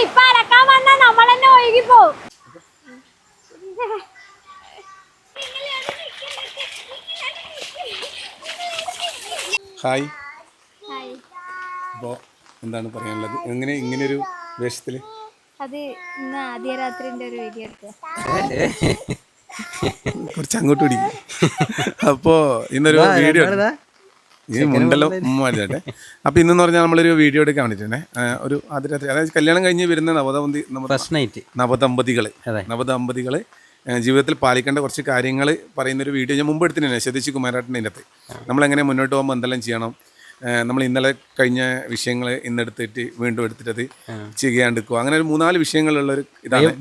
ഇപ്പൊ അലക്കാൻ വന്നാ നമ്മളെന്നെ ഒഴുകി പോവും. ഹായ്. അപ്പോൾ എന്താണ് പറയാനുള്ളത്? എങ്ങനെ ഇങ്ങനൊരു വേഷത്തിൽ? അത് ഇന്ന് ആദ്യ രാത്രിന്റെ ഒരു വീഡിയോ എടുക്കുക. കുറച്ച് അങ്ങോട്ട് പിടിക്കും. അപ്പോൾ ഇന്നൊരു വീഡിയോ ഈ മുണ്ടല്ലോ ഉമ്മാട്ടെ. അപ്പോൾ ഇന്നെന്ന് പറഞ്ഞാൽ നമ്മളൊരു വീഡിയോ എടുക്കാൻ വേണ്ടിയിട്ടേ ഒരു ആദ്യ രാത്രി, അതായത് കല്യാണം കഴിഞ്ഞ് വരുന്ന നവദമ്പതികൾ ജീവിതത്തിൽ പാലിക്കേണ്ട കുറച്ച് കാര്യങ്ങൾ പറയുന്നൊരു വീഡിയോ ഞാൻ മുമ്പ് എടുത്തിട്ടുണ്ട്. ശ്രദ്ധിച്ച് കുമാരേട്ടൻ്റെ അകത്ത് നമ്മളെങ്ങനെ മുന്നോട്ട് പോകുമ്പോൾ എന്തെല്ലാം ചെയ്യണം, നമ്മൾ ഇന്നലെ കഴിഞ്ഞ വിഷയങ്ങൾ ഇന്നെടുത്തിട്ട് വീണ്ടും എടുത്തിട്ടത് ചെയ്യാണ്ടിരിക്കുക, അങ്ങനെ ഒരു 3-4 വിഷയങ്ങളുള്ളൊരു ഇതാണ്.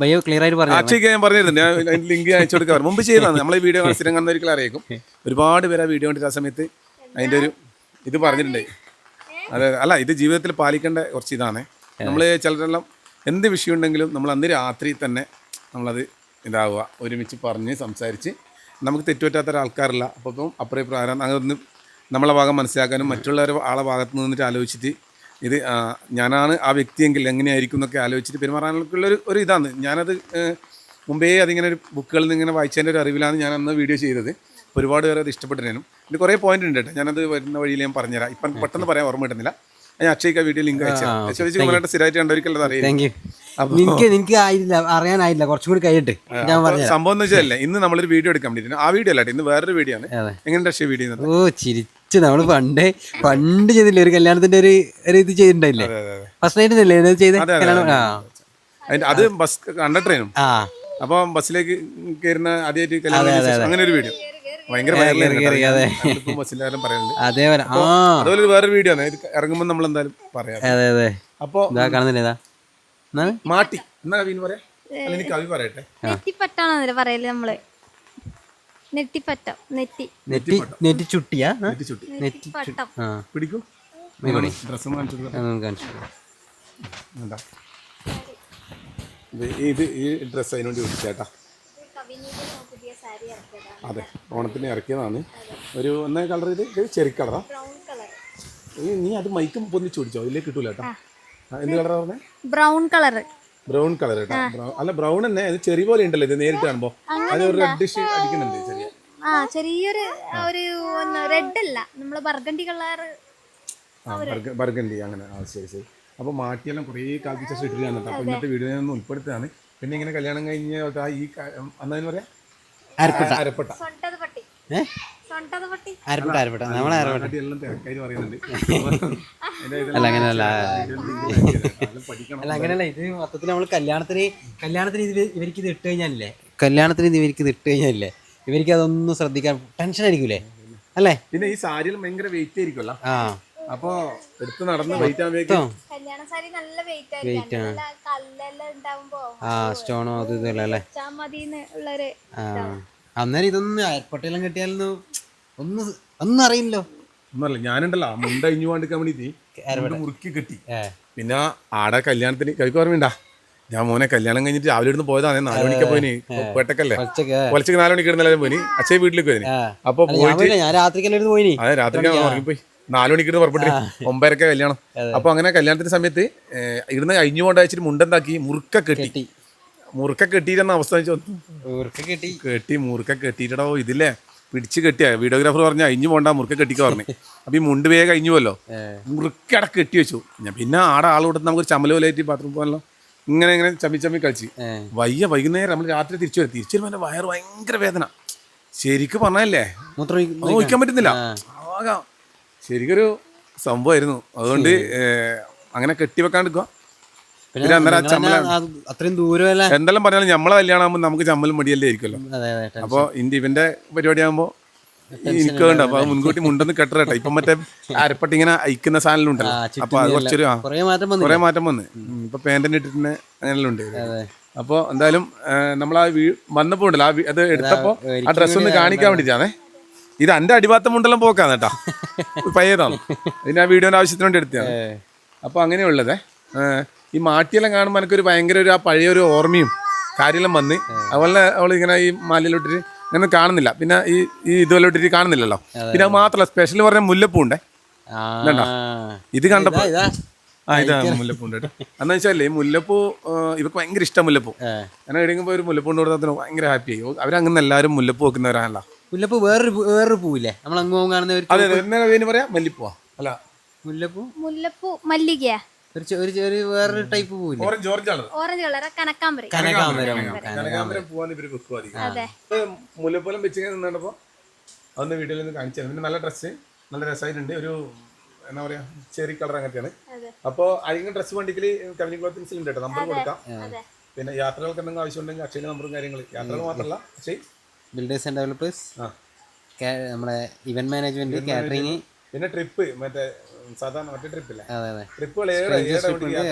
അക്ഷയ്ക്ക് ഞാൻ പറഞ്ഞിരുന്നുണ്ട്, ഞാൻ ലിങ്ക് അയച്ചു കൊടുക്കാറ് മുമ്പ് ചെയ്തതാണ്. നമ്മൾ ഈ വീഡിയോ സ്ഥിരം കാണുന്നവരിക്കലും അറിയിക്കും. ഒരുപാട് പേര് ആ വീഡിയോ കണ്ടിട്ട് ആ സമയത്ത് അതിൻ്റെ ഒരു ഇത് പറഞ്ഞിട്ടുണ്ട്. അതെ, അല്ല, ഇത് ജീവിതത്തിൽ പാലിക്കേണ്ട കുറച്ച് ഇതാണ്. നമ്മൾ ചിലരെല്ലാം എന്ത് വിഷയം ഉണ്ടെങ്കിലും നമ്മൾ അന്ന് രാത്രി തന്നെ നമ്മളത് ഇതാവുക, ഒരുമിച്ച് പറഞ്ഞ് സംസാരിച്ച്, നമുക്ക് തെറ്റുപറ്റാത്ത ഒരാൾക്കാരില്ല. അപ്പം അഭിപ്രായം അതൊന്ന് നമ്മളെ ഭാഗം മനസ്സിലാക്കാനും മറ്റുള്ളവരുടെ ആളെ ഭാഗത്ത് നിന്നിട്ട് ആലോചിച്ചിട്ട് ഇത് ഞാനാണ് ആ വ്യക്തിയെങ്കിൽ എങ്ങനെയായിരിക്കും എന്നൊക്കെ ആലോചിച്ചിട്ട് പെരുമാറാനുള്ളൊരു ഒരു ഇതാണ്. ഞാനത് മുമ്പേ അതിങ്ങനെ ഒരു ബുക്കുകളിൽ നിന്ന് ഇങ്ങനെ വായിച്ചതിൻ്റെ ഒരു അറിവിലാണ് ഞാൻ അന്ന് വീഡിയോ ചെയ്തത്. ഒരുപാട് പേര് അത് ഇഷ്ടപ്പെട്ടിരുന്നു. ഇതിന് കുറേ പോയിന്റ് ഉണ്ട് കേട്ടോ, ഞാനത് വരുന്ന വഴിയിൽ ഞാൻ പറഞ്ഞുതരാം. ഇപ്പം പെട്ടെന്ന് പറയാൻ ഓർമ്മ കിട്ടുന്നില്ല. ഞാൻ അക്ഷയ്ക്ക് വീഡിയോ ലിങ്ക് അയച്ചു സ്ഥിരമായിട്ട് കണ്ടൊരിക്കലും അറിയാം. എനിക്ക് അറിയാനായില്ല, കുറച്ചും കൂടി കഴിഞ്ഞിട്ട് സംഭവം എന്ന് വെച്ചാൽ ഇന്ന് നമ്മളൊരു വീഡിയോ എടുക്കാൻ വേണ്ടിയിട്ട്, ആ വീഡിയോ അല്ല, ഇന്ന് വേറൊരു വീഡിയോ ആണ്. എങ്ങനെയുണ്ട് അക്ഷയ് വീഡിയോ? ചിരിച്ചു. നമ്മള് പണ്ട് ചെയ്തില്ലേ ഒരു കല്യാണത്തിന്റെ ഒരു ഇത് ചെയ്തിട്ടുണ്ടായില്ലേ, ഫസ്റ്റ് നൈറ്റ് ചെയ്ത് അത് ബസ് കണ്ടക്ടറേനും. അപ്പൊ ബസ്സിലേക്ക് കയറുന്ന ആദ്യമായിട്ട് അങ്ങനെ ഒരു വീഡിയോ ഭയങ്കര ബസ്സിലാരും പറയുന്നുണ്ട്. അതുപോലെ വേറൊരു വീഡിയോ ആണ്, ഇറങ്ങുമ്പോൾ നമ്മൾ എന്തായാലും പറയാം. അപ്പൊ മാട്ടി എന്നാ കവിന്ന് പറയാ, അല്ലെങ്കിൽ കവി പറയട്ടെ. നെറ്റിപ്പട്ടാണോ പറയല് നമ്മള്? നെറ്റിപ്പട്ടം, നെറ്റിച്ചുട്ടിയാ പിടിക്കും. ഡ്രസ്സ് ഇത് ഈ ഡ്രസ്സ് അതിനുവേണ്ടി പിടിച്ചേട്ടാ. അതെ, ഓണത്തിന് ഇറക്കിയതാണ്. ഒരു ഒന്നേ കളർ, ഇത് ചെറി കളറാ. നീ അത് മൈക്കും പൊന്നിച്ച് പിടിച്ചോ, ഇതിലേക്ക് കിട്ടൂല കേട്ടോ. എന്ത് കളറാ പറഞ്ഞേ? ബ്രൗൺ കളർ കേട്ടോ. അല്ല, ബ്രൗൺ തന്നെ, ഇത് ചെറി പോലെ ഉണ്ടല്ലോ ഇത് നേരിട്ട് കാണുമ്പോ. അത് ഒരു റെഡിഷ് അടിക്കുന്നുണ്ട്, ചെറിയൊരു റെഡ് അല്ല, നമ്മള് ബർഗണ്ടി കളർ. ബർഗണ്ടി അങ്ങനെ. ശരി. അപ്പോൾ മാറ്റിയെല്ലാം കുറേ കാലത്ത് ശേഷം ഇട്ടിട്ട് വന്നിട്ട്, അപ്പോൾ ഇന്നത്തെ വീഡിയോ ഒന്ന് ഉൾപ്പെടുത്തുകയാണ്. പിന്നെ ഇങ്ങനെ കല്യാണം കഴിഞ്ഞ ഈ എന്താ പറയാ, അരപ്പട്ട എല്ലാം തിരക്കായി പറയുന്നുണ്ട്. അങ്ങനെയല്ല, ഇത് മൊത്തത്തിൽ നമ്മൾ കല്യാണത്തിന് ഇവർക്ക് ഇത് ഇട്ട് കഴിഞ്ഞാലേ ഇവർക്ക് അതൊന്നും ശ്രദ്ധിക്കാൻ ടെൻഷൻ ആയിരിക്കൂലേ അല്ലേ? പിന്നെ ഈ സാരിയെല്ലാം ഭയങ്കര വെയിറ്റ് ആയിരിക്കുമല്ലോ, അപ്പൊ എടുത്ത് നടന്ന് വെയിറ്റ് ആവുമ്പോഴേക്കും സ്റ്റോണോ അത് ഇതല്ലേ. അന്നേരം ഇതൊന്നും അയൽപ്പട്ടയെല്ലാം കെട്ടിയാലൊന്നും ഒന്നും അറിയില്ലോ. ഒന്നല്ല, ഞാനുണ്ടല്ലോ മുണ്ട അഴിഞ്ഞു പോകാണ്ടിരിക്കാൻ വേണ്ടിട്ട് മുറുക്കി കെട്ടി. പിന്നെ ആടെ കല്യാണത്തിന് കഴിക്ക് ഓർമ്മയുണ്ടാ, ഞാൻ മോനെ കല്യാണം കഴിഞ്ഞിട്ട് രാവിലെ ഇടുന്ന് പോയതാണ്. 4 മണിക്ക് പോയിന്, പേട്ടക്കല്ലേ, പൊലച്ചക്ക് 4 മണിക്ക് ഇടുന്നല്ലേ പോയിന്. അച്ഛൻ വീട്ടിലേക്ക് പോയിന്. അപ്പൊ പോയിട്ട് ഞാൻ രാത്രിക്കല്ലേ പോയിനി. അതെ, രാത്രിക്ക് ഉറങ്ങിപ്പോയി. 4 മണിക്ക് ഇടുന്ന് പുറപ്പെട്ടിട്ട് 9:30 കല്യാണം. അപ്പൊ അങ്ങനെ കല്യാണത്തിന്റെ സമയത്ത് ഇടുന്ന് അഴിഞ്ഞു കൊണ്ട് വെച്ചിട്ട് മുണ്ടെന്താക്കി മുറുക്ക കെട്ടിയിരുന്ന അവസ്ഥ മുറുക്ക കെട്ടിയിട്ടോ. ഇതില്ലേ പിടിച്ച് കെട്ടിയ വീഡിയോഗ്രാഫർ പറഞ്ഞ അഴിഞ്ഞു പോണ്ട, മുറുക്ക കെട്ടിക്ക പറഞ്ഞു. അപ്പൊ ഈ മുണ്ട് വേഗം കഴിഞ്ഞു പോലോ, മുറുക്കട കെട്ടി വെച്ചു. ഞാൻ പിന്നെ ആടെ ആൾ കൊടുത്ത് നമുക്കൊരു ചമ്മൽ പോലെയായിട്ട് ബാത്റൂം പോകാനല്ലോ, ഇങ്ങനെ ചമ്മി കളിച്ച് വൈകുന്നേരം നമ്മൾ രാത്രി തിരിച്ചു വരുമ്പോൾ എൻ്റെ വയറ് ഭയങ്കര വേദന. ശരിക്കും പറഞ്ഞല്ലേ, ഒഴിക്കാൻ പറ്റുന്നില്ല. ആകാം ശരിക്കൊരു സംഭവമായിരുന്നു. അതുകൊണ്ട് അങ്ങനെ കെട്ടിവെക്കാണ്ടിരിക്കുക. പിന്നെ അത്രയും ദൂരം എന്തെല്ലാം പറഞ്ഞാലും നമ്മളെ കല്യാണം ആകുമ്പോൾ നമുക്ക് ചമ്മലും മടിയല്ലേ ആയിരിക്കുമല്ലോ. അപ്പോൾ ഇവന്റെ പരിപാടി ആകുമ്പോൾ എനിക്ക് വേണ്ട, അപ്പൊ മുൻകൂട്ടി മുണ്ടെന്ന് കെട്ടറട്ടെ. ഇപ്പം മറ്റേ അരപ്പട്ടി ഇങ്ങനെ അയക്കുന്ന സാധനം ഉണ്ടല്ലോ, അപ്പൊ അത് കുറച്ചൊരു കുറെ മാറ്റം വന്ന് ഇപ്പൊ പാൻറ്റിന് ഇട്ടിട്ട് അങ്ങനെല്ലാം ഉണ്ട്. അപ്പോൾ എന്തായാലും നമ്മൾ വന്നപ്പോ ഉണ്ടല്ലോ, അത് എടുത്തപ്പോ ആ ഡ്രസ്സ് ഒന്ന് കാണിക്കാൻ വേണ്ടിട്ടാണേ. ഇത് എന്റെ അടിഭാഗത്തെ മുണ്ടെല്ലാം പോക്കാന്ന് കേട്ടാ, പയ്യതാണ്. ഇതിന് ആ വീഡിയോന്റെ ആവശ്യത്തിന് വേണ്ടി എടുത്തതാണ്. അപ്പൊ അങ്ങനെയുള്ളതേ. ഈ മാറ്റിയെല്ലാം കാണുമ്പോൾ എനിക്കൊരു ഭയങ്കര ഒരു ആ പഴയൊരു ഓർമ്മയും കാര്യമെല്ലാം വന്ന്. അതുപോലെ അവളിങ്ങനെ ഈ മാലയിലോട്ടിട്ട് അങ്ങനെ കാണുന്നില്ല, പിന്നെ ഈ ഇതുപോലെ ഇട്ടിട്ട് കാണുന്നില്ലല്ലോ. പിന്നെ അത് മാത്രമല്ല, സ്പെഷ്യൽ പറഞ്ഞ മുല്ലപ്പൂ ഉണ്ടേ, ഇത് കണ്ടപ്പോ ഇതാ മുല്ലപ്പൂ ഉണ്ട് കേട്ടോ. എന്ന് വെച്ചാല് മുല്ലപ്പൂ ഇവർക്ക് ഭയങ്കര ഇഷ്ടം മുല്ലപ്പൂ. അങ്ങനെ എവിടെയെങ്കിലും ഒരു മുല്ലപ്പൂ കൊണ്ട് കൊടുത്താൽ ഭയങ്കര ഹാപ്പി ആയി. അവരങ്ങനെ എല്ലാവരും മുല്ലപ്പൂ വെക്കുന്നവരാണല്ലോ. മുല്ലപ്പൂ വേറൊരു പൂവില്ലേ നമ്മൾ അങ്ങ് കാണുന്ന ഒരു അതെ എന്നാ പേര് പറയാ മല്ലിപ്പൂവാ അല്ല മുല്ലപ്പൂ മല്ലികയാ ഒരു വേറൊരു ടൈപ്പ് പൂവില്ലേ ഓറഞ്ച് ആണ് ഓറഞ്ച് കളർ കനക്കാമ്പരം കനകാമ്പരം പൂവാണ് ഇവര് വെക്കുക. മുല്ലപ്പൂലം വെച്ച് നിന്നപ്പോ അതൊന്ന് വീട്ടിൽ നിന്ന് കാണിച്ചു. പിന്നെ നല്ല ഡ്രസ്സ് നല്ല രസമായിട്ടുണ്ട്. ഒരു എന്താ പറയാ ചെറി കളർ അങ്ങനത്തെയാണ്. അപ്പൊ അതിന് ഡ്രസ്സ് വണ്ടിക്ക് കമ്പനി ക്ലോത്തിങ്സിൽ ഉണ്ട് കേട്ടോ. നമ്പർ കൊടുക്കാം. പിന്നെ യാത്രകൾക്ക് എന്തെങ്കിലും ആവശ്യമുണ്ടെങ്കിൽ അക്ഷയ നമ്പറും കാര്യങ്ങൾ യാത്രകൾ മാത്രമല്ല പക്ഷേ ബിൽഡേഴ്സ് ആൻഡ് ഡെവലപ്പേഴ്സ് നമ്മുടെ ഇവന്റ് മാനേജ്മെന്റ് കാറ്ററിംഗ് പിന്നെ ട്രിപ്പ് മറ്റേ സാധാരണ മറ്റേ ട്രിപ്പില്ലേ ട്രിപ്പുകൾ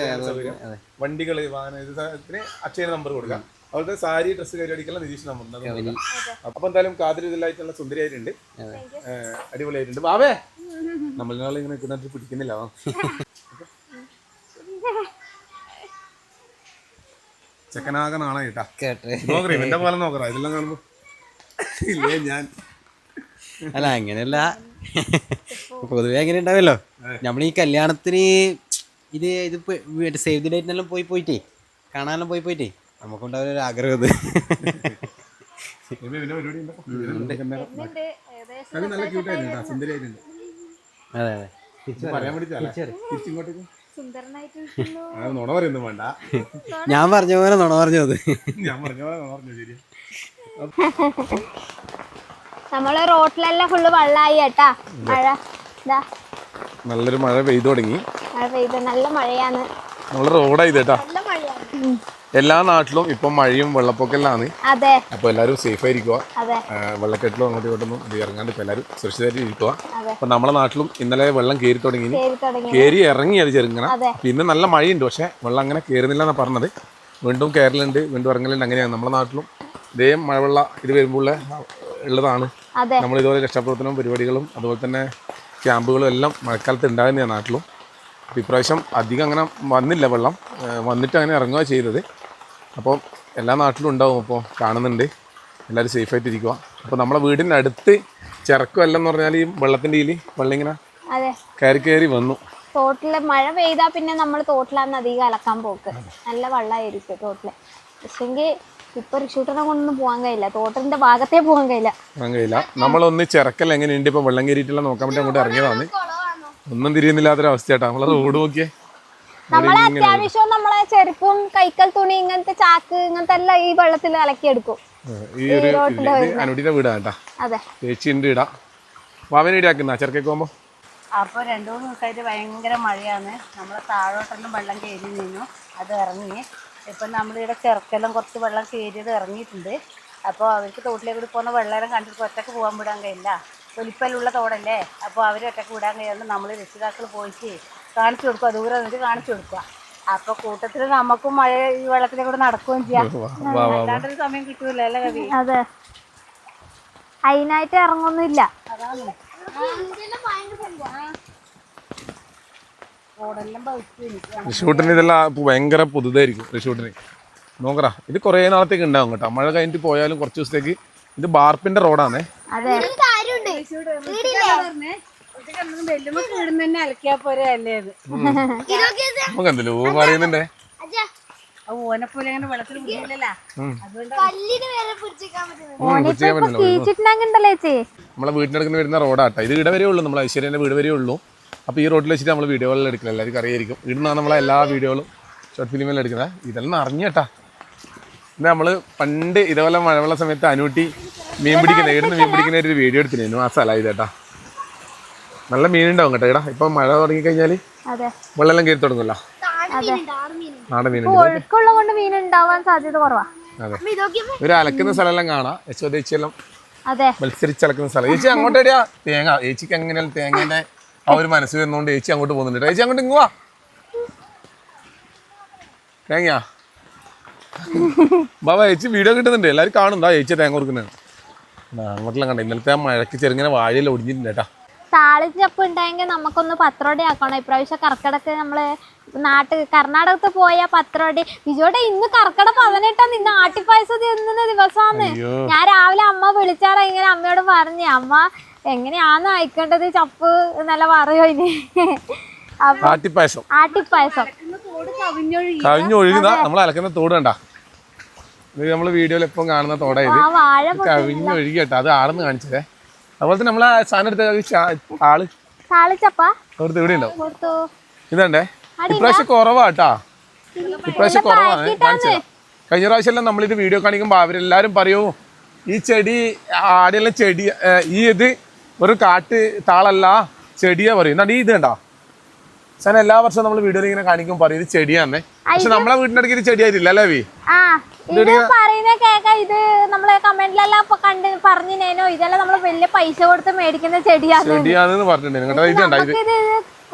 വണ്ടികള് വാഹനം ഇതിന് അക്ഷയ നമ്പർ കൊടുക്കാം. അതുപോലെ സാരി ഡ്രസ്സ് കൈയടിക്കുള്ള നിരീക്ഷ നമ്പർ. അപ്പൊ എന്തായാലും കാതിൽ ഇതിലായിട്ടുള്ള സുന്ദരിയായിട്ടുണ്ട്, അടിപൊളിയായിട്ടുണ്ട്. ബാവേ നമ്മളിനാൾ ഇങ്ങനെ നിൽക്കുന്ന പിടിക്കുന്നില്ല. ചെക്കനാകെ നാളെ കേട്ടാ നോക്കറ എന്റെ പോലെ നോക്കറ ഇതെല്ലാം കാണുമ്പോ ഇല്ലേ ഞാൻ അല്ല അങ്ങനെയല്ല, പൊതുവെ അങ്ങനെ ഉണ്ടാവല്ലോ. നമ്മൾ ഈ കല്യാണത്തിന് ഇത് സേവ് ദി ഡേറ്റിനെല്ലാം പോയിട്ടേ കാണാനെല്ലാം പോയിട്ടേ നമുക്കുണ്ടാവുന്ന ഒരു ആഗ്രഹം. അതെ അതെ പറയാൻ വേണ്ടി നുണ പറയുന്നു വേണ്ട. ഞാൻ പറഞ്ഞ പോലെ നുണ പറഞ്ഞത്. ഞാൻ പറഞ്ഞ പോലെ നുണ പറഞ്ഞു. ശരി നമ്മള് റോട്ടിലെല്ലാം ഫുള്ള് വെള്ളമായി കേട്ടാ. മഴ നല്ലൊരു മഴ പെയ്തു തുടങ്ങി. നല്ല മഴയാണ്. നമ്മള് റോഡായി കേട്ടാ. എല്ലാ നാട്ടിലും ഇപ്പൊ മഴയും വെള്ളപ്പൊക്കെല്ലാം. അതെ. അപ്പൊ എല്ലാരും സേഫ് ആയിരിക്കുക. വെള്ളക്കെട്ടിലും അങ്ങോട്ടും ഇങ്ങോട്ടൊന്നും ഇറങ്ങാണ്ട് ഇപ്പൊ എല്ലാരും സുരക്ഷിതമായിട്ട് ഇരിക്കുക. അപ്പൊ നമ്മളെ നാട്ടിലും ഇന്നലെ വെള്ളം കയറി തുടങ്ങി. കയറി ഇറങ്ങി അത് ചെറുങ്ങണ. പിന്നെ നല്ല മഴയുണ്ട്, പക്ഷെ വെള്ളം അങ്ങനെ കയറുന്നില്ല എന്നാ പറഞ്ഞത്. വീണ്ടും കയറലുണ്ട്, വീണ്ടും ഇറങ്ങലുണ്ട്. അങ്ങനെയാണ് നമ്മളെ നാട്ടിലും ഇതേ മഴവെള്ള ഇത് വരുമ്പോൾ ഉള്ളതാണ്. നമ്മൾ ഇതുപോലെ രക്ഷാപ്രവർത്തനവും പരിപാടികളും അതുപോലെ തന്നെ ക്യാമ്പുകളും എല്ലാം മഴക്കാലത്ത് ഉണ്ടാകുന്നതാണ് നാട്ടിലും. അപ്പോൾ ഇപ്രാവശ്യം അധികം അങ്ങനെ വന്നില്ല, വെള്ളം വന്നിട്ട് അങ്ങനെ ഇറങ്ങുക ചെയ്തത്. അപ്പോൾ എല്ലാ നാട്ടിലും ഉണ്ടാവും. അപ്പോൾ കാണുന്നുണ്ട്, എല്ലാവരും സേഫായിട്ട് ഇരിക്കുക. അപ്പോൾ നമ്മളെ വീടിൻ്റെ അടുത്ത് ചിറക്കുമല്ലെന്ന് പറഞ്ഞാൽ ഈ വെള്ളത്തിൻ്റെ ഇതിൽ വെള്ളം ഇങ്ങനെ കയറി വന്നു. തോട്ടില് മഴ പെയ്താ പിന്നെ നമ്മൾ തോട്ടിലാണ് അധികം അലക്കാൻ പോക്ക്. നല്ല വെള്ളമായിരിക്കും തോട്ടില്. പക്ഷെങ്കിൽ ഇപ്പൊ റിഷൂട്ടനെ കൊണ്ടൊന്നും പോകാൻ കഴിയില്ല, തോട്ടിന്റെ ഭാഗത്തേ പോകാൻ കഴിയില്ല. നമ്മളൊന്ന് ചിറക്കൽ എങ്ങനെയുണ്ട് ഇപ്പൊ വെള്ളം കയറിയിട്ടില്ല നോക്കാൻ വേണ്ടി അങ്ങോട്ട് ഇറങ്ങിയതാണ്. ഒന്നും തിരിയുന്നില്ലാത്തൊരവസ്ഥയായിട്ടാ നമ്മളെ റോഡ് നോക്കിയേ. നമ്മളെ അത്യാവശ്യം നമ്മളെ ചെരുപ്പും കൈക്കൽ തുണി ഇങ്ങനത്തെ ചാക്ക് ഇങ്ങനത്തെ എല്ലാം ഈ വെള്ളത്തിൽ അലക്കിയെടുക്കും. ഈ ഒരു അനുടിയുടെ വീടാണ് കേട്ടാ. ചേച്ചിന്റെ ഇടാ വാവനെ ഇടാക്കുന്ന ചെറുക്കൊക്കെ പോകുമ്പോ. അപ്പോൾ 2-3 ദിവസമായിട്ട് ഭയങ്കര മഴയാണ്. നമ്മളെ താഴോട്ടെല്ലാം വെള്ളം കയറി നിന്നു, അത് ഇറങ്ങി. ഇപ്പം നമ്മളിവിടെ ചെറുക്കെല്ലാം കുറച്ച് വെള്ളം കയറിയത് ഇറങ്ങിയിട്ടുണ്ട്. അപ്പോൾ അവർക്ക് തോട്ടിലേക്ക് കൂടി പോകുന്ന വെള്ളം കണ്ടിട്ട് ഒറ്റക്ക് പോകാൻ വിടാൻ കഴിയില്ല, ഒലിപ്പലുള്ള തോടല്ലേ. അപ്പോൾ അവർ ഒറ്റക്ക് വിടാൻ കഴിയാണ്ട് നമ്മൾ രക്ഷിതാക്കൾ പോയിട്ട് കാണിച്ചു കൊടുക്കുക, ദൂരെ നിന്നിട്ട് കാണിച്ചു കൊടുക്കുക. അപ്പോൾ കൂട്ടത്തിൽ നമുക്കും മഴ ഈ വെള്ളത്തിലെ കൂടെ നടക്കുകയും ചെയ്യാം. അല്ലാണ്ടൊരു സമയം കിട്ടൂല അല്ലേ കവി? അതെ, അതിനായിട്ട് ഇറങ്ങൊന്നുമില്ല. അതാണ് റിഷൂട്ടിന് ഇതെല്ലാം ഭയങ്കര പുതുതായിരിക്കും. റിഷൂട്ടിന് നോക്കറാ, ഇത് കുറേ നാളത്തേക്ക് ഉണ്ടാവും കേട്ടോ. മഴ കഴിഞ്ഞിട്ട് പോയാലും കുറച്ച് ദിവസത്തേക്ക്. ഇത് ബാർപ്പിന്റെ റോഡാണേ. നമുക്കെന്തല്ലോ പറയുന്നുണ്ടേ. നമ്മളെ വീട്ടിനടുക്കുന്ന വരുന്ന റോഡാട്ടോ. ഇത് ഇവിടെ വരെ ഉള്ളൂ, നമ്മളെ ഐശ്വര്യന്റെ വീട് വരെ ഉള്ളൂ. അപ്പോൾ ഈ റോഡിൽ വെച്ചിട്ട് നമ്മൾ വീഡിയോകളിൽ എടുക്കില്ല, എല്ലാവർക്കും അറിയായിരിക്കും. ഇവിടുന്നാണ് നമ്മളെ എല്ലാ വീഡിയോകളും ഷോർട്ട് ഫിലിമെല്ലാം എടുക്കുന്നത്. ഇതെല്ലാം അറിഞ്ഞേട്ടാ. ഇത് നമ്മൾ പണ്ട് ഇതേപോലെ മഴവെള്ള സമയത്ത് അനൂട്ടി മീൻ പിടിക്കുന്ന ഇവിടുന്ന് മീൻ പിടിക്കുന്ന ഒരു വീഡിയോ എടുത്തിരുന്നു. ആ സ്ഥലമായി ചേട്ടാ. നല്ല മീനുണ്ടാവും കേട്ടോ ഇവിടെ. ഇപ്പം മഴ തുടങ്ങിക്കഴിഞ്ഞാൽ വെള്ളം കയറി തുടങ്ങുമല്ലോ. നാടൻ മീനുണ്ടാവാൻ സാധ്യത കുറവാ. അതെ, ഒരു അലക്കുന്ന സ്ഥലമെല്ലാം കാണാം. യശോദേച്ചിയെല്ലാം മത്സരിച്ചലക്കുന്ന സ്ഥലം. ചേച്ചി അങ്ങോട്ടേടിയാ തേങ്ങ. ചേച്ചിക്ക് എങ്ങനെയാലും തേങ്ങേന്റെ ആ ഒരു മനസ്സ് വരുന്നോണ്ട് ചേച്ചി അങ്ങോട്ട് പോകുന്നുണ്ട്. ചേച്ചി അങ്ങോട്ട് ഇങ്ങുവാ തേങ്ങ ബാബാ. ചേച്ചി വീഡിയോ കിട്ടുന്നുണ്ട്, എല്ലാവരും കാണുന്നുണ്ടോ ചേച്ചി തേങ്ങ കൊടുക്കുന്നത്? അങ്ങോട്ടെല്ലാം കണ്ട ഇന്നലത്തെ ആ മഴയ്ക്ക് ചെറുങ്ങനെ വാഴയെല്ലാം ഒടിഞ്ഞിട്ടുണ്ട് കേട്ടാ. താളിച്ചപ്പ് ഉണ്ടായെങ്കിൽ നമുക്കൊന്ന് പത്രോടി ആക്കണം. ഇപ്രാവശ്യം കർക്കിടക്ക് നമ്മള് കർണാടകത്ത് പോയ പത്രോടി വിജോടെ ഇന്ന് കർക്കിടക 18 ഇന്ന് ആട്ടിപ്പായസം തിന്നുന്ന ദിവസമാണ്. ഞാൻ രാവിലെ അമ്മ വിളിച്ചാറാ ഇങ്ങനെ അമ്മയോട് പറഞ്ഞേ, അമ്മ എങ്ങനെയാന്ന് അയക്കേണ്ടത് ചപ്പ് എന്നല്ല പറയോ. ഇനി ആട്ടിപ്പായസം ആട്ടിപ്പായസം തോട് കവിഞ്ഞൊഴുകി കവിഞ്ഞൊഴുകുന്ന നമ്മൾ അലക്കുന്ന തോട് കണ്ട. ഇത് നമ്മൾ വീഡിയോയിൽ എപ്പം കാണുന്ന തോടായത്. ആ വാഴ കവിഞ്ഞൊഴുകി കേട്ടോ. അത് ആളെന്ന് കാണിച്ചതേ. അതുപോലെ തന്നെ നമ്മളെ സാധനം എടുത്ത ആള് താളിച്ചപ്പാ അവിടുത്തെ ഇവിടെ ഉണ്ടാവും. കൊടുത്തു. ഇതണ്ടേ ഇപ്രാവശ്യം കുറവാട്ടാ. ഇപ്രാവശ്യം കുറവാണ്. കാണിച്ചത് കഴിഞ്ഞ പ്രാവശ്യം എല്ലാം നമ്മളിത് വീഡിയോ കാണിക്കുമ്പോൾ അവരെല്ലാരും പറയൂ ഈ ചെടി ആടെല്ലാം ചെടി ഈ ഇത് ഒരു കാട്ട് താളല്ല ചെടിയാ പറയും. എന്നാ ഇത് കണ്ടോ സാധനം എല്ലാ വർഷവും നമ്മൾ വീഡിയോയിൽ ഇങ്ങനെ കാണിക്കുമ്പോൾ പറയും ഇത് ചെടിയാന്നേ. പക്ഷെ നമ്മളെ വീടിന്റെ അടുത്ത് ഇത് ചെടിയായിട്ടില്ല അല്ലേ വി? ആ ഇത് പറയുന്ന കേക്ക. ഇത് നമ്മളെ കമന്റിലെല്ലാം പറഞ്ഞിനേനോ ഇതെല്ലാം നമ്മള് വലിയ പൈസ കൊടുത്ത് മേടിക്കുന്ന ചെടിയാന്ന് പറഞ്ഞിട്ടുണ്ടായിരുന്നു. ഇത് കണ്ടോ ഇത്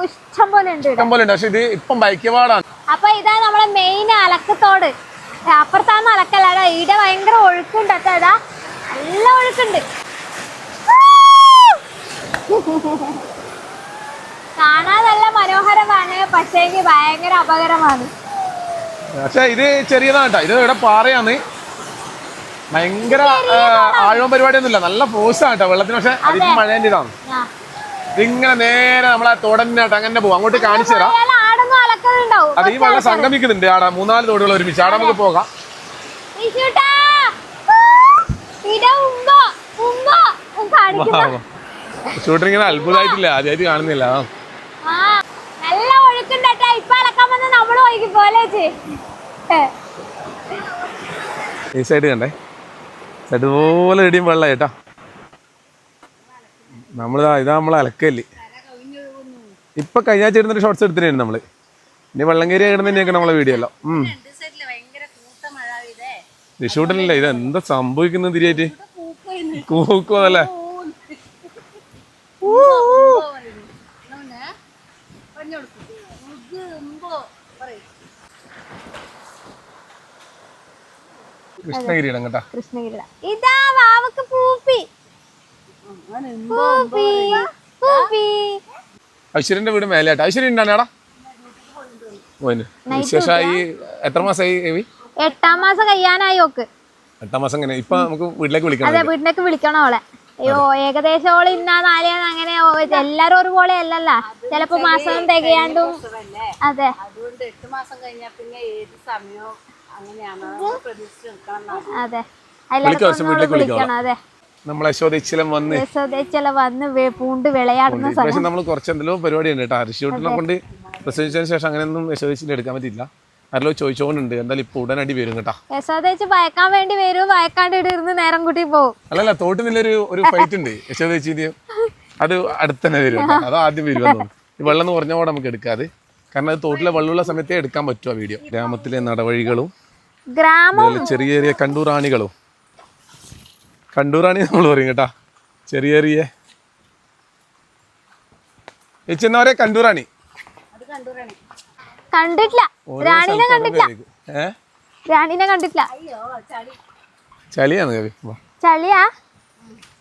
ഇഷ്ടം പോലെ ഉണ്ട്. ഇഷ്ടം പോലെ ഉണ്ട്. പക്ഷെ ഇത് ഇപ്പം ബൈക്കപാടാണ്. അപ്പൊ ഇതാ നമ്മളെ മെയിൻ അലക്കത്തോട്. അപ്പുറത്താന്ന് അലക്കല്ല. ഈടെ ഭയങ്കര ഒഴുക്കുണ്ട്. അതാ നല്ല ഒഴുക്കുണ്ട്. കാണാൻ നല്ല മനോഹരമാണ്. പക്ഷേ ഭയങ്കര അപകടമാണ്. പക്ഷെ ഇത് ചെറിയതാണ് കേട്ടോ. ഇത് ഇവിടെ പാറയാന്ന്. ഭയങ്കര ആഴവും പരിപാടിയൊന്നുമില്ല. നല്ല ഫോഴ്സാണ് കേട്ടോ വെള്ളത്തിന്. പക്ഷെ അതിന് മഴേന്റെ ഇതാണ്. ഇതിങ്ങനെ നേരെ നമ്മളെ തോടന്നായിട്ട് അങ്ങനെ പോകും. അങ്ങോട്ട് കാണിച്ചു തരാം. അത് ഈ വെള്ളം സംഗമിക്കുന്നുണ്ട്. ആടെ 3-4 തോടുകൾ ഒരുമിച്ച്. ആടെ നമുക്ക് പോകാം. ഷൂട്ടിന് ഇങ്ങനെ അത്ഭുതമായിട്ടില്ല. ആദ്യമായിട്ട് കാണുന്നില്ല. നല്ല ഒഴുക്കുണ്ടോ. ഇപ്പൊ അലക്കാൻ വന്ന് നമ്മള് ഒഴുകി പോലെ. ഈ സൈഡ് കണ്ടേ അതുപോലെ ഇടിയും വെള്ളം കേട്ടാ. ഇതാ നമ്മളെ അലക്കല്. ഇപ്പൊ കഴിഞ്ഞ ആഴ്ച ഇടുന്നൊരു ഷോർട്സ് എടുത്തിട്ടായിരുന്നു നമ്മള്. ഇനി വെള്ളം കയറി ഇടുന്ന തന്നെയൊക്കെ നമ്മളെ വീഡിയോ അല്ലോ. ഷൂട്ടിനല്ലേ ഇത് എന്താ സംഭവിക്കുന്നത് തിരിയായിട്ട് കൂക്കുവല്ലേ. കൃഷ്ണഗിരിയിടം കേട്ടാ. കൃഷ്ണഗിരി ഇതാ വാവക്ക് പൂപ്പി. ഐശ്വര്യന്റെ വീട് മേലെയാട്ടാ. ഐശ്വര്യ ഉണ്ടാടാ വിശേഷമായി. എത്ര മാസമായി? 8-ാം മാസം കഴിയാനായി. ഓക്ക് 8-ാം മാസം. ഇങ്ങനെ ഇപ്പൊ നമുക്ക് വീട്ടിലേക്ക് വിളിക്കണം. അതെ വീട്ടിലേക്ക് വിളിക്കണം അവളെ. അയ്യോ ഏകദേശം ഓള് ഇന്നാ നാലെയാന്ന് അങ്ങനെ എല്ലാരും ഒരുപോലെ അല്ലല്ല. ചിലപ്പോ മാസം തികയാണ്ടും. അതെ അതുകൊണ്ട് 8 മാസം കഴിഞ്ഞാൽ പിന്നെ ഏത് സമയവും അങ്ങനെയാണ് പ്രതീക്ഷിച്ച് നിൽക്കണം. അതെ എല്ലാവർക്കും വിളിക്കണം. അതെ നമ്മളെ യശോദയിച്ചെല്ലാം വന്ന് പൂണ്ട് വിളയാടുന്ന സമയം നമ്മൾ കുറച്ച് എന്തെല്ലോ പരിപാടി ഉണ്ട് കേട്ടോ. ഋഷിയൂട്ടിനെ കൊണ്ട് പ്രസവിച്ചതിന് ശേഷം അങ്ങനെയൊന്നും യശോദയിച്ചിൽ എടുക്കാൻ പറ്റില്ല. ആരല്ലോ ചോദിച്ചോണ്ടുണ്ട്. എന്തായാലും ഇപ്പൊ ഉടനടി വരും കേട്ടോ. യശോദയിച്ച് ഭയക്കാൻ വേണ്ടി വരും. ഭയക്കാണ്ട് ഇരുന്ന് നേരം കൂട്ടി പോകും. അല്ലല്ല തോട്ടിനില്ലൊരു ഫൈറ്റ് ഉണ്ട് യശോദയിച്ചിന്റെയും. അത് അടുത്തന്നെ വരും. അത് ആദ്യം വരുമെന്ന്. ഈ വെള്ളം കുറഞ്ഞ പോലെ നമുക്ക് എടുക്കാതെ. കാരണം അത് തോട്ടിലെ വെള്ളമുള്ള സമയത്തേ എടുക്കാൻ പറ്റും ആ വീഡിയോ. ഗ്രാമത്തിലെ നടവഴികളും ചെറിയ ചെറിയ കണ്ടൂറാണികളും. കണ്ടൂറാണി നമ്മൾ പറയും കേട്ടാ. ചെറിയ ചെറിയ ചെന്നവരെ കണ്ടൂറാണി കണ്ടിട്ടില്ല. രാണിനെ കണ്ടിട്ടില്ല. രാണിനെ കണ്ടിട്ടില്ല. ചളിയാണ് കവി. ചളിയാ?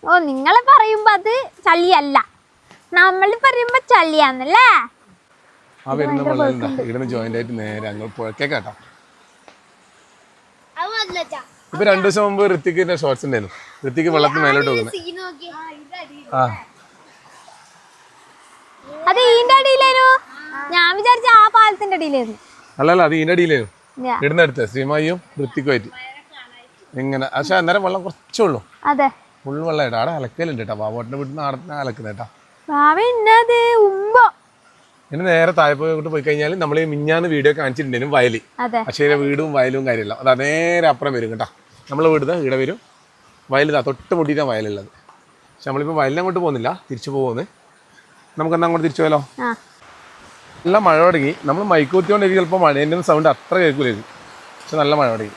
ഓ നിങ്ങള് പറയുമ്പോ അത് ചളിയല്ല. നമ്മള് പറയുമ്പോ ചളിയാന്നല്ലേ. ആ വരുന്ന വെള്ളം ഇവിടുന്ന് ജോയിന്റ് ആയിട്ട് നേരെ അങ്ങ് പുഴക്കേക്കാട്ടോ. ഇപ്പൊ 2 ദിവസം മുമ്പ് ഋത്തിക്കിന്റെ ഷോർട്സ് ഉണ്ടായിരുന്നു. ഋത്തിക്ക് വെള്ളത്തിന് മേലോട്ട് പോകുന്നത്. അത് ഈന്റെ അടിയിലേനു. ഞാൻ വിചാരിച്ച ആ പാലത്തിന്റെ അടിയിലായിരുന്നു. അല്ലല്ല അത് ഈന്റെ അടിയിലായിരുന്നു. ഇടുന്നടുത്ത് ശ്രീമായിയും ഋത്തിക്കുമായിട്ട് ഇങ്ങനെ. പക്ഷെ അന്നേരം വെള്ളം കുറച്ചുള്ളൂ. അതെ ഫുൾ വെള്ളം ഇടാ. അവിടെ അലക്കലുണ്ട് കേട്ടോ. ബാബോട്ടിന്റെ വീട്ടിൽ നിന്ന് അലക്കുന്ന കേട്ടാ. ഇനി നേരെ താഴെപ്പോയിട്ട് പോയി കഴിഞ്ഞാൽ നമ്മൾ മിഞ്ഞാന്ന് വീഡിയോ കാണിച്ചിട്ടുണ്ടെങ്കിലും വയല്. പക്ഷേ വീടും വയലും കാര്യമില്ല. അത് നേരെ അപ്പുറം വരും കേട്ടോ. നമ്മളെ വീട് ഇവിടെ വരും. വയലിതാ തൊട്ട് മുട്ടിയിട്ടാണ് വയലുള്ളത്. പക്ഷെ നമ്മളിപ്പോൾ വയലിനങ്ങോട്ട് പോകുന്നില്ല. തിരിച്ചു പോകുന്നത്. നമുക്കെന്നാ അങ്ങോട്ട് തിരിച്ചു പോയാലോ? നല്ല മഴ തുടങ്ങി. നമ്മൾ മൈക്കൂത്തിക്കൊണ്ടിരിക്കും. ചിലപ്പോൾ മഴേൻ്റെ സൗണ്ട് അത്ര കേൾക്കില്ലായിരിക്കും. പക്ഷെ നല്ല മഴ തുടങ്ങി.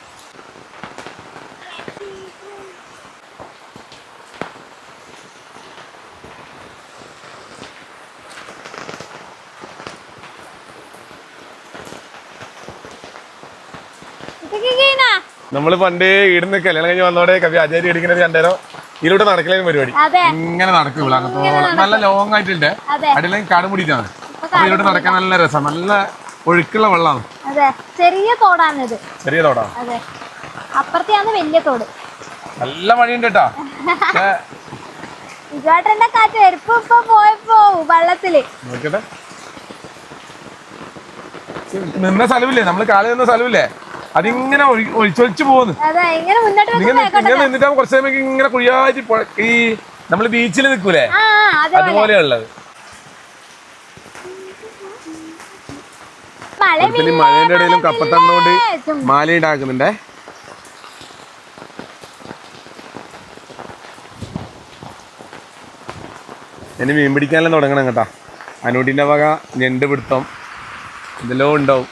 നമ്മള് പണ്ടേ ഇടുന്ന കല്യാണം കഴിഞ്ഞ് വന്നോടെ കവി ആചാര്യ അടിക്കുന്നത് കണ്ടേരോ ഇതിലൂടെ നടക്കലേന്ന് പരിപാടി. ഇങ്ങനെ നടക്കും. നല്ല ലോങ് ആയിട്ടുണ്ട്. അടിയിലേക്ക് കാട് മുടിയിട്ടാണ്. അപ്പൊ ഇതിലൂടെ നടക്കാൻ നല്ല രസം. നല്ല ഒഴുക്കുള്ള വെള്ളമാണ്. ചെറിയ തോടാണിത്. ചെറിയ തോടാണ്. അപ്പുറത്തെയാണ് വലിയ തോട്. നല്ല മഴയുണ്ട് കേട്ടാ. ഇജോട്ടന്റെ കാറ്റ് എരുപ്പ് ഇപ്പൊ പോയപ്പോ വെള്ളത്തില് നോക്കട്ടെ. നിന്ന സ്ഥലമില്ലേ, നമ്മള് കാലം നിന്ന സ്ഥലമില്ലേ, അതിങ്ങനെ ഒഴിച്ചൊഴിച്ചു പോകുന്നു. അതെ ഇങ്ങനെ മുന്നോട്ട് ഇങ്ങനെ നിന്നിട്ടാകുമ്പോ കുറച്ച് സമയം ഇങ്ങനെ കുഴിയായിട്ട് ഈ നമ്മള് ബീച്ചിൽ നിൽക്കൂലേ, അതുപോലെയുള്ളത്. മഴേന്റെ ഇടയിലും കപ്പത്തണ്ണോണ്ട് മാല ഉണ്ടാക്കുന്നുണ്ടേ. ഇനി മീൻ പിടിക്കാനെല്ലാം തുടങ്ങണം കേട്ടാ. അനൂട്ടിൻ്റെ വക ഞണ്ട് പിടുത്തം ഇതെല്ലാം ഉണ്ടാവും.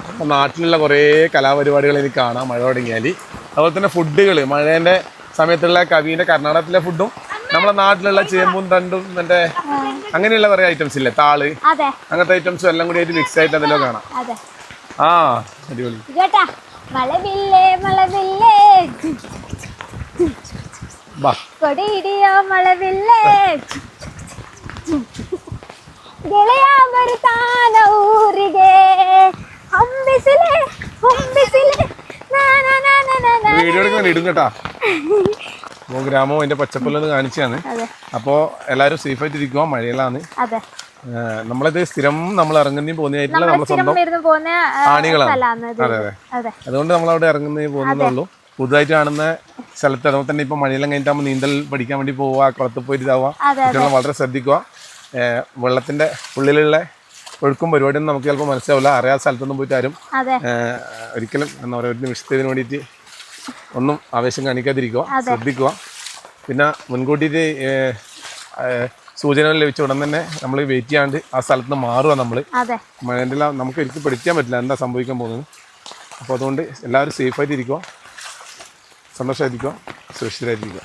അപ്പം നാട്ടിലുള്ള കുറേ കലാപരിപാടികൾ എനിക്ക് കാണാം മഴ തുടങ്ങിയാൽ. അതുപോലെ തന്നെ ഫുഡുകൾ, മഴേൻ്റെ സമയത്തുള്ള കവിൻ്റെ കർണാടകത്തിലെ ഫുഡും നമ്മളെ നാട്ടിലുള്ള ചേമ്പും തണ്ടും മറ്റേ അങ്ങനെയുള്ള കുറേ ഐറ്റംസ് ഇല്ലേ, താള്, അങ്ങനത്തെ ഐറ്റംസും എല്ലാം കൂടി ആയിട്ട് മിക്സ് ആയിട്ട് അതെല്ലാം കാണാം. ആ അടിപൊളി. കൊടിയിടിയോ മഴവില്ലേ ಗೆಳೆಯಾಬರು ತಾನ ಊರಿಗೆ ಹಂಬಿಸಿಲೆ ಹಂಬಿಸಿಲೆ വീഡിയോ എടുക്കുന്ന ഇടും കേട്ടാ. അപ്പോൾ ഗ്രാമവും അതിന്റെ പച്ചപ്പുള്ളൊന്ന് കാണിച്ചാണ്. അപ്പോൾ എല്ലാവരും സേഫ് ആയിട്ട് ഇരിക്കുക. മഴയിലാണ്. നമ്മളിത് സ്ഥിരം നമ്മൾ ഇറങ്ങുന്നതും പോകുന്നതായിട്ടുള്ള നമ്മളെ സ്വന്തം ആണികളാണ്. അതെ, അതുകൊണ്ട് നമ്മളവിടെ ഇറങ്ങുന്നതും പോകുന്നതേ. പുതുതായിട്ട് കാണുന്ന സ്ഥലത്ത് അതുപോലെ തന്നെ ഇപ്പൊ മഴയെല്ലാം കഴിഞ്ഞിട്ടാകുമ്പോൾ നീന്തൽ പഠിക്കാൻ വേണ്ടി പോവുക, കുളത്തിൽ പോയിട്ട് ഇതാവുക, കുട്ടികളെ വളരെ ശ്രദ്ധിക്കുക. വെള്ളത്തിന്റെ ഉള്ളിലുള്ള ഒഴുക്കും പരിപാടിയൊന്നും നമുക്ക് ചിലപ്പോൾ മനസ്സിലാവില്ല. അറിയാത്ത സ്ഥലത്തൊന്നും പോയിട്ട് ആരും ഒരിക്കലും എന്താ പറയുക ഒരു നിമിഷത്തിന് വേണ്ടിയിട്ട് ഒന്നും ആവേശം കാണിക്കാതിരിക്കുക, ശ്രദ്ധിക്കുക. പിന്നെ മുൻകൂട്ടിയിട്ട് സൂചനകൾ ലഭിച്ച ഉടൻ തന്നെ നമ്മൾ വെയിറ്റ് ചെയ്യാണ്ട് ആ സ്ഥലത്ത് നിന്ന് മാറുക. നമ്മൾ മഴേൻ്റെ നമുക്ക് ഒരിക്കലും പഠിക്കാൻ പറ്റില്ല എന്താ സംഭവിക്കാൻ പോകുന്നത്. അപ്പോൾ അതുകൊണ്ട് എല്ലാവരും സേഫായിട്ടിരിക്കുക, സന്തോഷമായിരിക്കുക, സുരക്ഷിതരായിരിക്കുക.